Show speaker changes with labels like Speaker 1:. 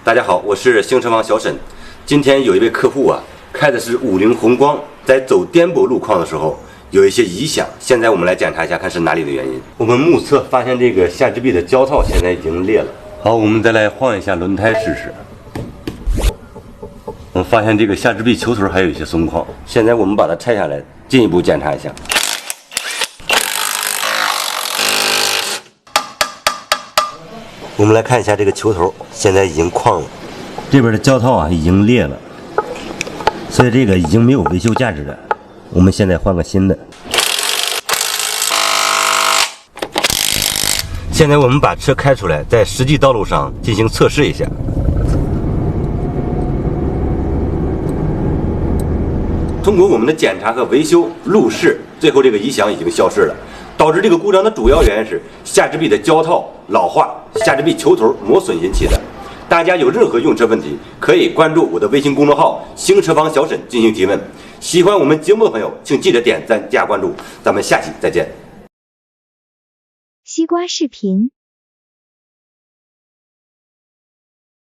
Speaker 1: 大家好，我是星车坊小沈。今天有一位客户开的是50宏光，在走颠簸路况的时候有一些异响。现在我们来检查一下，看是哪里的原因。我们目测发现这个下支臂的胶套现在已经裂了。好，我们再来换一下轮胎试试。我们发现这个下支臂球头还有一些松旷。现在我们把它拆下来，进一步检查一下。我们来看一下这个球头，现在已经旷了，这边的胶套已经裂了，所以这个已经没有维修价值了。我们现在换个新的。现在我们把车开出来，在实际道路上进行测试一下。通过我们的检查和维修路试，最后这个异响已经消失了。导致这个故障的主要原因是下支臂的胶套老化、下支臂球头磨损引起的。大家有任何用车问题，可以关注我的微信公众号“星车坊小沈”进行提问。喜欢我们节目的朋友，请记得点赞加关注。咱们下期再见。
Speaker 2: 西瓜视频。